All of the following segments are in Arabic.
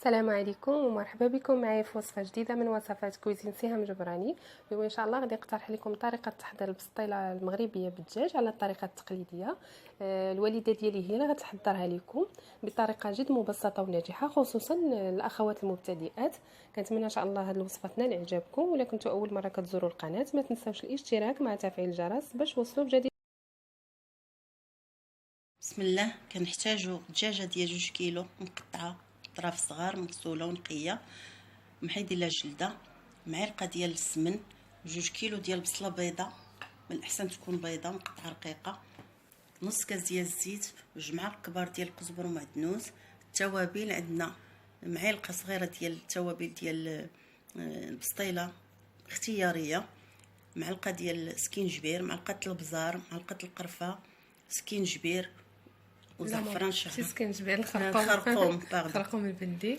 السلام عليكم ومرحبا بكم معايا في وصفه جديده من وصفات كويزين سهام جبراني. اليوم ان شاء الله غادي نقترح لكم طريقه تحضير البسطيله المغربيه بالدجاج على الطريقه التقليديه. الوالده ديالي هي اللي غتحضرها لكم بطريقه جد مبسطه وناجحه، خصوصا الاخوات المبتدئات. كنتمنى ان شاء الله هذه الوصفه تنال اعجابكم، ولا كنتوا اول مره كتزوروا القناه ما تنساوش الاشتراك مع تفعيل الجرس باش توصلوا بجديد. بسم الله. كنحتاجو دجاجه ديال 2 كيلو مقطعه طراف صغار مغسوله ونقيه محيدي لها جلده، معلقه ديال السمن، 2 كيلو ديال البصله بيضاء من الاحسن تكون بيضاء مقطعه رقيقه، نص كاس ديال الزيت، 2 معالق كبار ديال القزبر ومعدنوس. التوابل عندنا معلقه صغيره ديال التوابل ديال البسطيله اختياريه، معلقه ديال سكينجبير، معلقه البزار، معلقه القرفه، سكينجبير وزعفران شعره. سكينجبير الخرقوم البندي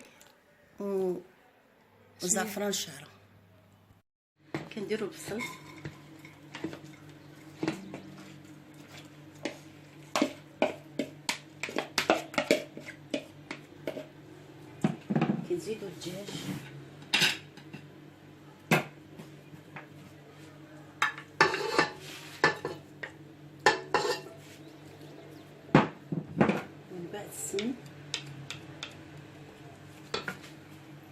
وزعفران شعره. كنديروا البصل، كنزيدوا الدجاج، من بعد السمن،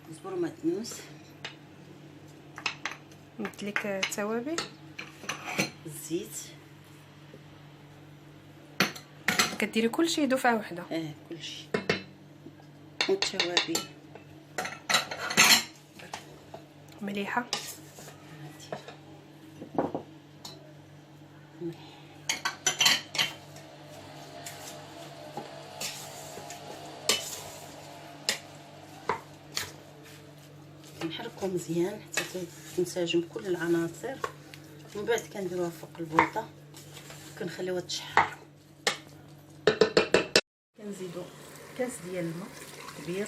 كزبر ومعدنوس، مثلك التوابل، الزيت. كديري كلشي دفعه واحده. كلشي، والتوابل مليحه. كنحركو مزيان حتى تنسجم كل العناصر، ومن بعد كنديروها فوق البوطه وكنخليوها تشحر. كنزيدو كاس ديال الماء كبير،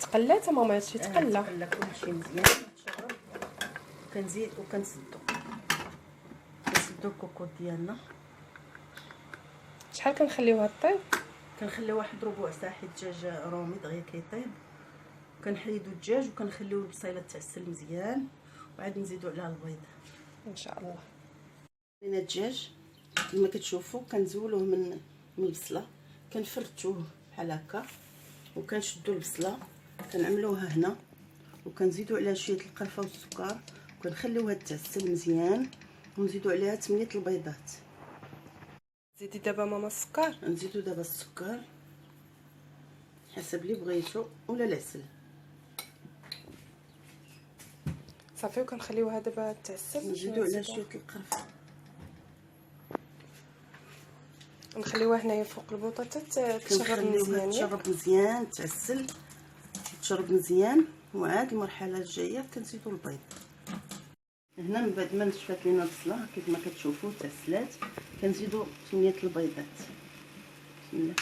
تقلات ماما هادشي تقلى. تقلى كلشي مزيان تشرب. كنزيد وكنسدو الكوكوط ديالنا. شحال كنخليوها طيب؟ كنخليو واحد ربع ساعه حيت الدجاج رومي دغيا كيطيب. كنحيدو الدجاج وكنخليو البصيله تعسل مزيان، وعاد نزيدو عليها البيض ان شاء الله. لينا الدجاج كما كتشوفوا كنزولوه من البصله، كنفرتوه بحال هكا وكنشدو البصله كنعملوها هنا وكنزيدو عليها شويه القرفه والسكر وكنخليوها تعسل مزيان، ونزيدو عليها 8 البيضات. زيدي دابا ماما السكر. نزيدو دابا السكر حسب اللي بغيتو ولا العسل. صافي وكنخليوها دابا تعسل. نزيدو عليها شويه القرفه، نخليوها هنايا فوق البوطه حتى تشرب مزيان. تشرب مزيان تعسل تشرب مزيان. وعاد المرحله الجايه كنزيدو البيض. هنا من بعد ما نشفات لينا البصله كما كتشوفوا تعسلات كنزيدو 8 البيضات. بسم الله.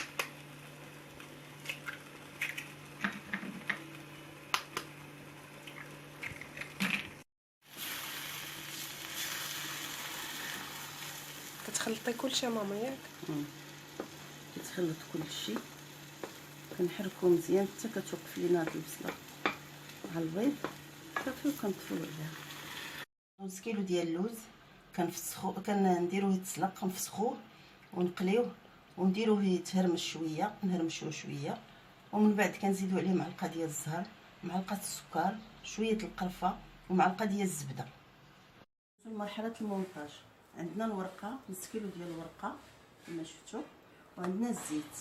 كتخلطي كلشي ماما ياك؟ كتخلط كلشي، كنحركو مزيان حتى كتوقف لينا هاد البصله مع البيض صافي وكنطفيو عليها. 2 كيلو ديال اللوز كنفسخو، كنديروه يتسلق، كنفسخوه ونقليوه ونديروه يتهرمش شويه، نهرمشوه شويه، ومن بعد كنزيدو عليه معلقه ديال الزهر، معلقه السكر، شويه القرفه ومعلقه ديال الزبده. في مرحله المونطاج عندنا الورقه، نص كيلو ديال الورقه كما شفتوا، وعندنا الزيت،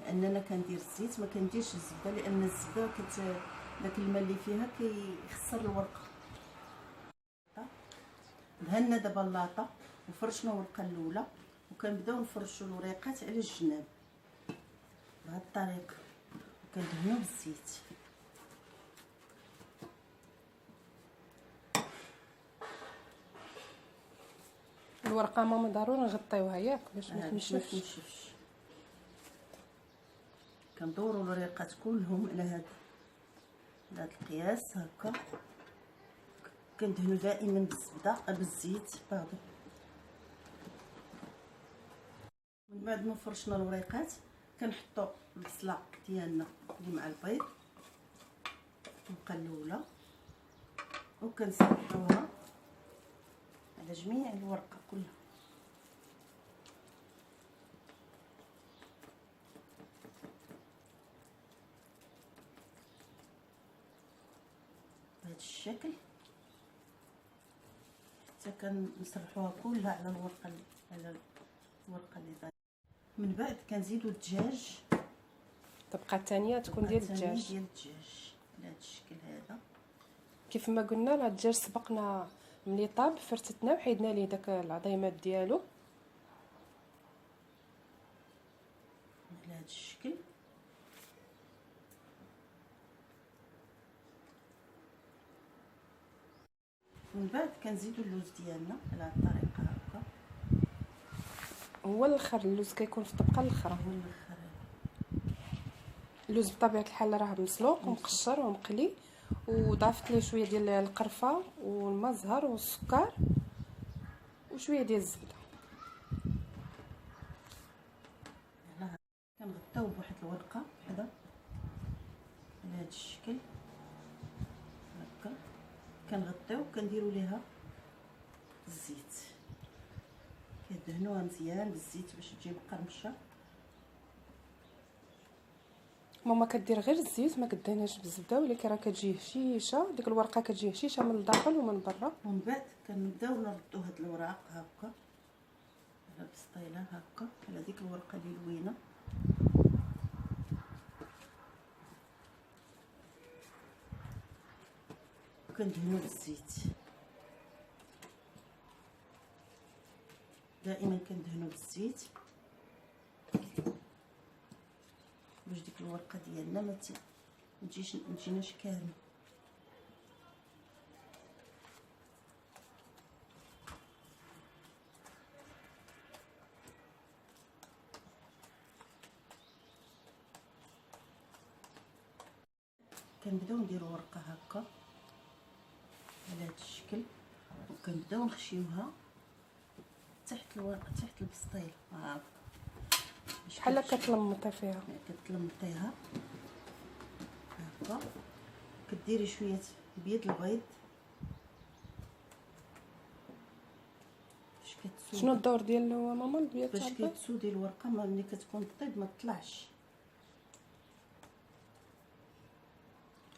لاننا كندير الزيت ما كنديرش الزبده، لان الزبده داك الماء اللي فيها كيخسر الورقه. دهنا دابا اللاطه وفرشنا الورقه الاولى وكنبداو نفرشوا الوريقات على الجناب بهذه الطريقه وكندهنوا بالزيت. الورقه ماما ضروري نغطيوها ياك باش ما تنشفش. كندوروا الوريقات كلهم على هذا القياس هكا. كندهنوا دائما بالزبده بالزيت باردون. من بعد ما فرشنا الوريقات كنحطوا البصله ديالنا اللي مع البيض مقلوله، وكنسرحوها على جميع الورقه كلها. بهذا الشكل حتى كنسرحوها كلها على الورقه اللي طايحه. من بعد كنزيدو الدجاج. الطبقه الثانيه تكون ديال الدجاج على هذا الشكل هذا. كيف ما قلنا راه الدجاج سبقنا ملي طاب فرتتنا وحيدنا ليه داك العظيمات ديالو على هذا الشكل. من بعد كنزيدو اللوز ديالنا على هذه الطريقه هكا. هو الاخر اللوز كيكون في الطبقه الاخرى. هو الاخر اللوز بطبيعه الحال راه مسلوق ومقشر ومقلي، وضافت ليه شويه ديال القرفه والماء الزهر والسكر وشويه ديال الزبده. كنغطيو بواحد الورقه بحدا على هذا الشكل هكا. كنغطيو وكنديروا ليها الزيت، كدهنوها مزيان بالزيت باش تجي مقرمشه. ماما كدير غير الزيت، ما كدهنهاش بالزبده، ولكن راه كتجي هشيشه ديك الورقه، كتجي هشيشه من الداخل ومن برا. ومن بعد كنبداو نردو هاد الوراق هكا على البسطيله هكا على ديك الورقه اللي لوينه. وكندهنو بالزيت، دائما كندهنو بالزيت باش ديك الورقه ديالنا ما تجيناش كارمه. كنبداو نديرو ورقه هكا على هذا الشكل، وكنبداو نخشيوها تحت الورقه تحت البسطيله هكا بحال كتلمطي فيها. كتلمطيها هكا. كديري شويه بيض البيض باش كتسودي. شنو الدور ديالو ماما البيض باش تاع البيض؟ كتسودي الورقه ملي كتكون طيب ما تطلعش.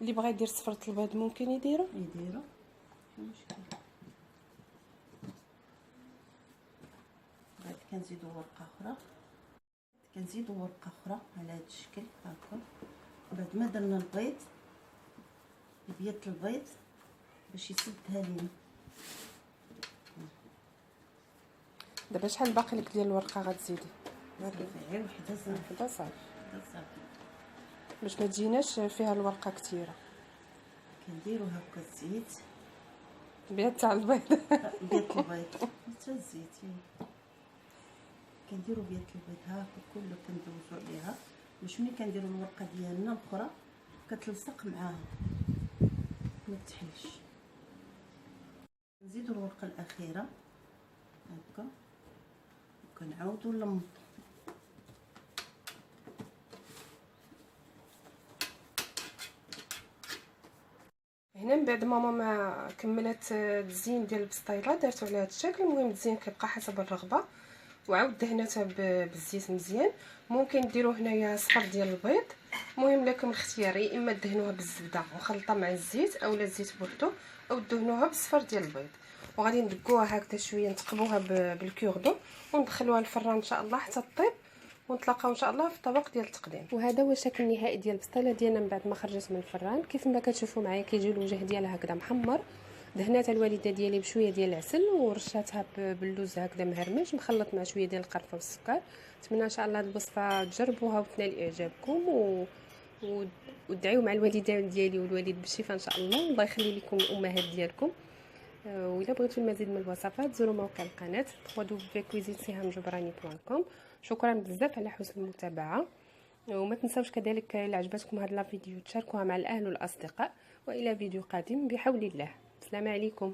اللي بغى يدير صفرة البيض ممكن يديرو ماشي مشكل. بعد كنزيدو ورقه اخرى، على هذا الشكل هكا. بعد ما درنا البيض بيض البيض باش يسدها لينا. دابا شحال باقي لك ديال الورقه غتزيدي؟ غير وحده صافي باش ما تجيناش فيها الورقه كثيره. كنديرو هكا الزيت، البيض تاع البيض بيض البيض حتى الزيت. كنديرو بيض البيض هكا كله كندوزو عليها باش ملي كنديرو الورقه ديالنا الاخرى كتلصق معاها ما تحلش. نزيدو الورقه الاخيره هكا وكنعاودو نلمطو. هنا من بعد ماما ما كملت التزيين ديال البسطيله دارته على هذا الشكل. المهم التزيين كيبقى حسب الرغبه، وعاود دهنتها بالزيت مزيان. ممكن ديروا هنايا صفر ديال البيض، المهم لكم الاختيار، يا اما دهنوها بالزبده مخلطه مع الزيت اولا الزيت بوحدو، او دهنوها بالصفر ديال البيض. وغادي ندقوها هكذا شويه، نتقبوها بالكوردون وندخلوها الفران ان شاء الله حتى طيب، ونتلاقاو ان شاء الله في الطبق ديال التقديم. وهذا هو الشكل النهائي ديال البسطيله ديالنا من بعد ما خرجت من الفران. كيف ما كتشوفوا معايا كيجي الوجه ديالها هكذا محمر. دهناتها الوالده ديالي بشويه ديال العسل ورشاتها باللوز هكذا مهرمش مخلط مع شويه ديال القرفه والسكر. نتمنى ان شاء الله هاد الوصفه تجربوها وتنال اعجابكم ودعيو مع الوالده ديالي والوالد بالشفاء ان شاء الله. الله يخلي لكم الامهات ديالكم. وإلا بغيتوا المزيد من الوصفات زوروا موقع القناه www.cuisinesiham.com. شكرا بزاف على حسن المتابعه، وما تنساوش كذلك الا عجبتكم هذا الفيديو تشاركوها مع الاهل والاصدقاء. والى فيديو قادم بحول الله. السلام عليكم.